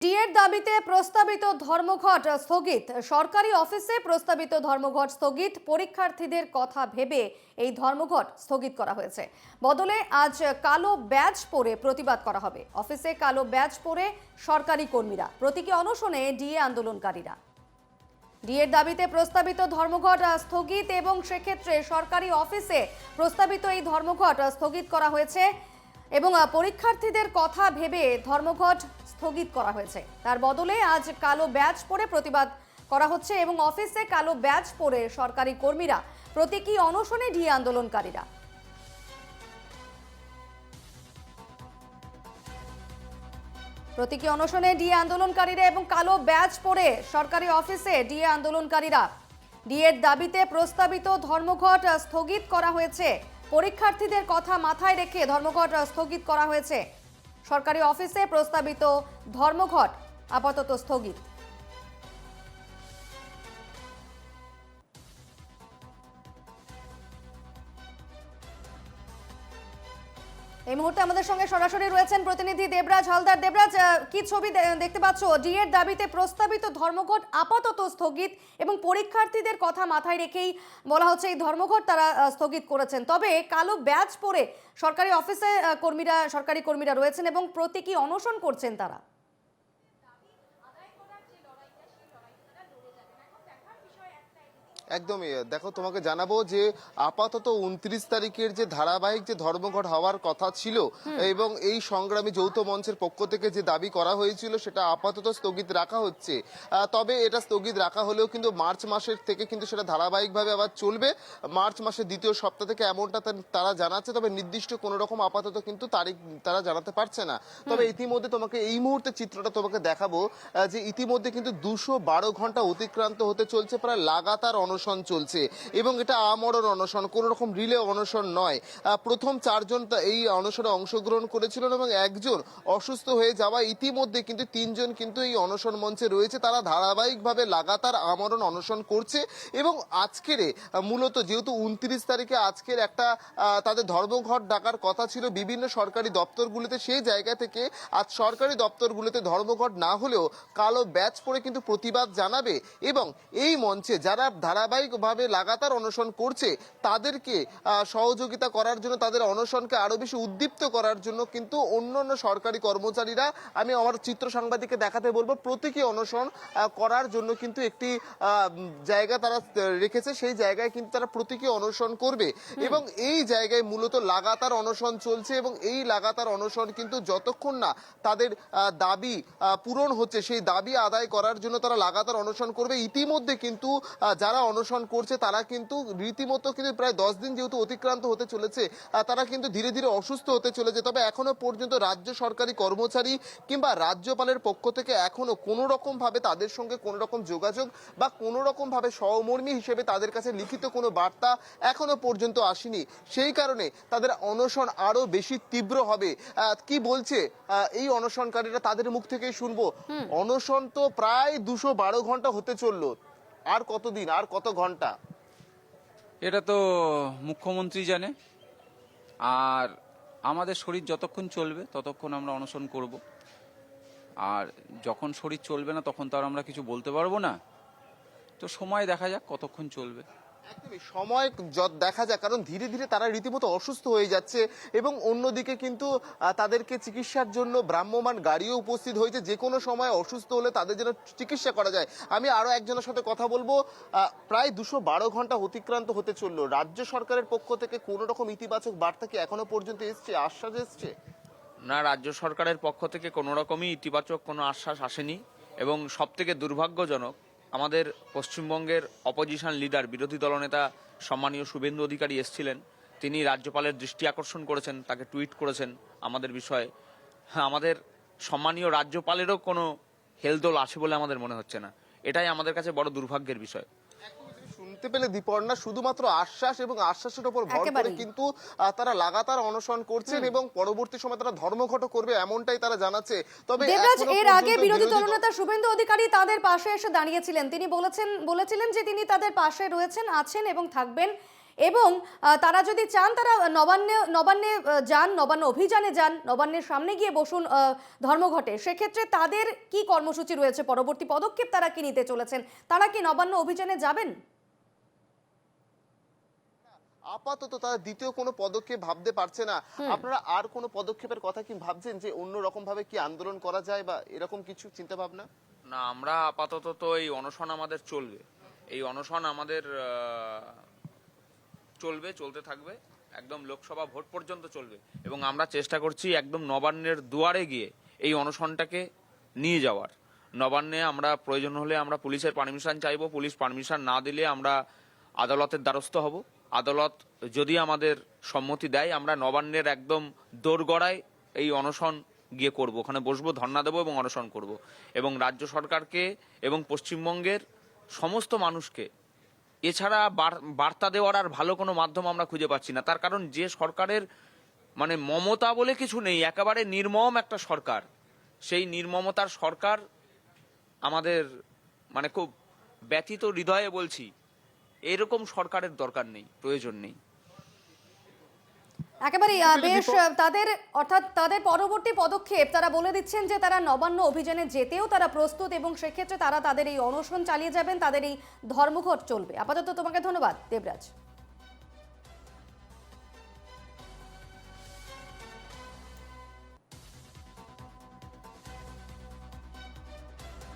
ডিএর দাবিতে প্রস্তাবিত ধর্মঘট স্থগিত। সরকারি অফিসে প্রস্তাবিত ধর্মঘট স্থগিত। পরীক্ষার্থীদের কথা ভেবে এই ধর্মঘট স্থগিত করা হয়েছে। বদলে আজ কালো ব্যাজ পরে প্রতিবাদ করা হবে। অফিসে কালো ব্যাজ পরে সরকারি কর্মীরা, প্রতীকী অনশনে ডিএ আন্দোলনকারীরা। ডিএর দাবিতে প্রস্তাবিত ধর্মঘট স্থগিত এবং সেক্ষেত্রে সরকারি অফিসে প্রস্তাবিত এই ধর্মঘট স্থগিত করা হয়েছে এবং পরীক্ষার্থীদের কথা ভেবে ধর্মঘট স্থগিত করা হয়েছে। তার বদলে আজ কালো ব্যাজ পরে প্রতিবাদ করা হচ্ছে এবং অফিসে কালো ব্যাজ পরে সরকারি কর্মীরা, প্রতীকী অনশনে ডিএ আন্দোলনকারীরা। প্রতীকী অনশনে ডিএ আন্দোলনকারীরা এবং কালো ব্যাজ পরে সরকারি অফিসে ডিএ আন্দোলনকারীরা। ডিএর দাবিতে প্রস্তাবিত ধর্মঘট স্থগিত করা হয়েছে। পরীক্ষার্থীদের কথা মাথায় রেখে ধর্মঘট স্থগিত করা হয়েছে। সরকারি অফিসে প্রস্তাবিত ধর্মঘট আপাতত স্থগিত। এই মুহূর্তে আমাদের সঙ্গে সরাসরি রয়েছেন প্রতিনিধি দেবরাজ হালদার। দেবরাজ, কি ছবি দেখতে পাচ্ছ? ডিএর দাবিতে প্রস্তাবিত ধর্মঘট আপাতত স্থগিত এবং পরীক্ষার্থীদের কথা মাথায় রেখেই বলা হচ্ছে এই ধর্মঘট তারা স্থগিত করেছেন। তবে কালো ব্যাজ পরে সরকারি অফিসে সরকারি কর্মীরা রয়েছেন এবং প্রতীকী অনশন করছেন তারা। একদমই দেখো, তোমাকে জানাবো যে আপাতত 29 তারিখের যে ধারাবাহিক যে ধর্মঘট হওয়ার কথা ছিল এবং এই সংগ্রামী যৌথ মঞ্চের পক্ষ থেকে যে দাবি করা হয়েছিল সেটা আপাতত স্থগিত রাখা হচ্ছে। তবে এটা স্থগিত রাখা হলেও কিন্তু মার্চ মাসের থেকে কিন্তু সেটা ধারাবাহিকভাবে আবার চলবে। মার্চ মাসের দ্বিতীয় সপ্তাহ থেকে এমনটা তারা জানাচ্ছে, তবে নির্দিষ্ট কোনো রকম আপাতত কিন্তু তারিখ তারা জানাতে পারছে না। তবে ইতিমধ্যে তোমাকে এই মুহূর্তে চিত্রটা তোমাকে দেখাবো যে ইতিমধ্যে কিন্তু 212 ঘন্টা অতিক্রান্ত হতে চলছে, প্রায় লাগাতার অনশন চলছে এবং এটা আমরণ অনশন, কোন রকম রিলে অনশন নয়। প্রথম 4 জন এই অনশনে অংশগ্রহণ করেছিলেন এবং একজন অসুস্থ হয়ে যাওয়া, ইতিমধ্যে কিন্তু 3 জন কিন্তু এই অনশন মঞ্চে রয়েছে। তারা ধারাবাহিকভাবে লাগাতার আমরণ অনশন করছে এবং আজকের মূলত যেহেতু 29 তারিখে আজকের একটা তাদের ধর্মঘট ডাকার কথা ছিল বিভিন্ন সরকারি দপ্তরগুলিতে, সেই জায়গা থেকে আজ সরকারি দপ্তরগুলিতে ধর্মঘট না হলেও কালো ব্যাজ পরে কিন্তু প্রতিবাদ জানাবে এবং এই মঞ্চে যারা ধারাবাহিকভাবে লাগাতার অনশন করছে তাদেরকে সহযোগিতা করার জন্য, তাদের অনশনকে আরো বেশি উদ্দীপ্ত করার জন্য কিন্তু অন্যান্য সরকারি কর্মচারীরা, আমি আমার চিত্র সাংবাদিককে দেখাতে বলবো, প্রতীকী অনশন করার জন্য কিন্তু একটি জায়গা তারা রেখেছে। সেই জায়গায় কিন্তু তারা প্রতীকী অনশন করবে এবং এই জায়গায় মূলত লাগাতার অনশন চলছে এবং এই লাগাতার অনশন কিন্তু যতক্ষণ না তাদের দাবি পূরণ হচ্ছে, সেই দাবি আদায় করার জন্য তারা লাগাতার অনশন করবে। ইতিমধ্যে কিন্তু যারা অনশন করছে তারা কিন্তু রীতিমতো কিন্তু প্রায় 10 দিন যেহেতু অতিক্রান্ত হতে চলেছে, তারা কিন্তু ধীরে ধীরে অসুস্থ হতে চলেছে। তবে এখনো পর্যন্ত রাজ্য সরকারি কর্মচারী কিংবা রাজ্যপালের পক্ষ থেকে এখনো কোনো রকম ভাবে তাদের সঙ্গে কোনো রকম যোগাযোগ বা কোনো রকম ভাবে সহমর্মী হিসেবে তাদের কাছে লিখিত কোনো বার্তা এখনো পর্যন্ত আসেনি। সেই কারণে তাদের অনশন আরো বেশি তীব্র হবে। কি বলছে এই অনশনকারীরা, তাদের মুখ থেকেই শুনবো। অনশন তো প্রায় 212 ঘন্টা হতে চললো, আর কতদিন, আর কত ঘন্টা? এটা তো মুখ্যমন্ত্রী জানে। আর আমাদের শরীর যতক্ষণ চলবে ততক্ষণ আমরা অনশন করব, আর যখন শরীর চলবে না তখন তো আর আমরা কিছু বলতে পারবো না। তো সময় দেখা যাক কতক্ষণ চলবে। একদমই সময় দেখা যাক, কারণ ধীরে ধীরে তারা রীতিমতো অসুস্থ হয়ে যাচ্ছে এবং অন্যদিকে কিন্তু তাদেরকে চিকিৎসার জন্য ভ্রাম্যমাণ গাড়িও উপস্থিত হয়েছে। যে কোনো সময় অসুস্থ হলে তাদের যেন চিকিৎসা করা যায়। আমি আরো একজনের সাথে কথা বলবো। প্রায় 212 ঘন্টা অতিক্রান্ত হতে চললো, রাজ্য সরকারের পক্ষ থেকে কোনো রকম ইতিবাচক বার্তা কি এখনো পর্যন্ত এসছে, আশ্বাস এসছে? না, রাজ্য সরকারের পক্ষ থেকে কোনো রকমই ইতিবাচক কোনো আশ্বাস আসেনি এবং সবথেকে দুর্ভাগ্যজনক, আমাদের পশ্চিমবঙ্গের অপোজিশন লিডার, বিরোধী দলনেতা সম্মানীয় শুভেন্দু অধিকারী এসেছিলেন। তিনি রাজ্যপালের দৃষ্টি আকর্ষণ করেছেন, তাকে টুইট করেছেন আমাদের বিষয়ে। হ্যাঁ, আমাদের সম্মানীয় রাজ্যপালেরও কোনো হেলদোল আছে বলে আমাদের মনে হচ্ছে না। এটাই আমাদের কাছে বড় দুর্ভাগ্যের বিষয়। শুনতে পেলে দীপর্ণা, শুধুমাত্র আশ্বাস এবং আশ্বাসের উপর ভর করে কিন্তু তারা লাগাতার অনশন করছেন এবং পরবর্তী সময় তারা ধর্মঘট করবে এমনটাই তারা জানাচ্ছে। তবে এর আগে বিরোধী দলনেতা শুভেন্দু অধিকারী তাদের পাশে এসে দাঁড়িয়েছিলেন। তিনি বলেছিলেন যে তিনি তাদের পাশে রয়েছেন, আছেন এবং থাকবেন। এবং তারা যদি চান তারা নবান্নে যান, নবান্ন অভিযানে যান, নবান্নের সামনে গিয়ে বসুন ধর্মঘটে, সেক্ষেত্রে তাদের কি কর্মসূচি রয়েছে, পরবর্তী পদক্ষেপ তারা কি নিতে চলেছেন, তারা কি নবান্ন অভিযানে যাবেন? আপাতত তারা দ্বিতীয় কোনো পদক্ষেপ ভাবতে পারছে না। আপনারা আর কোনো পদক্ষেপের কথা কি ভাবছেন, যে অন্য রকম ভাবে কি আন্দোলন করা যায় বা এরকম কিছু চিন্তা ভাবনা? না, আমরা আপাতত তো এই অনশন আমাদের চলবে, এই অনশন আমাদের চলতে থাকবে, একদম লোকসভা ভোট পর্যন্ত চলবে। এবং আমরা চেষ্টা করছি একদম নবান্নের দুয়ারে গিয়ে এই অনশনটাকে নিয়ে যাওয়ার। নবান্নে আমরা প্রয়োজন হলে আমরা পুলিশের পারমিশন চাইবো, পুলিশ পারমিশন না দিলে আমরা আদালতের দ্বারস্থ হব। আদালত যদি আমাদের সম্মতি দেয়, আমরা নবান্নের একদম দোরগড়ায় এই অনশন গিয়ে করব, ওখানে বসবো, ধর্ণা দেবো এবং অনশন করব। এবং রাজ্য সরকারকে এবং পশ্চিমবঙ্গের সমস্ত মানুষকে এছাড়া বার্তা দেওয়ার আর ভালো কোনো মাধ্যম আমরা খুঁজে পাচ্ছি না। তার কারণ যে সরকারের মানে মমতা বলে কিছু নেই, একেবারে নির্মম একটা সরকার, সেই নির্মমতার সরকার আমাদের মানে খুব ব্যথিত হৃদয়ে বলছি, এরকম সরকারের দরকার নেই, প্রয়োজন নেই। একেবারেই বেশ, তাদের পরবর্তী পদক্ষেপ তারা বলে দিচ্ছেন যে তারা নবান্ন অভিযানে যেতেও তারা প্রস্তুত, এবং সেক্ষেত্রে তারা তাদের এই অনশন চালিয়ে যাবেন, তাদের এই ধর্মঘট চলবে। আপাতত তোমাকে ধন্যবাদ দেবরাজ।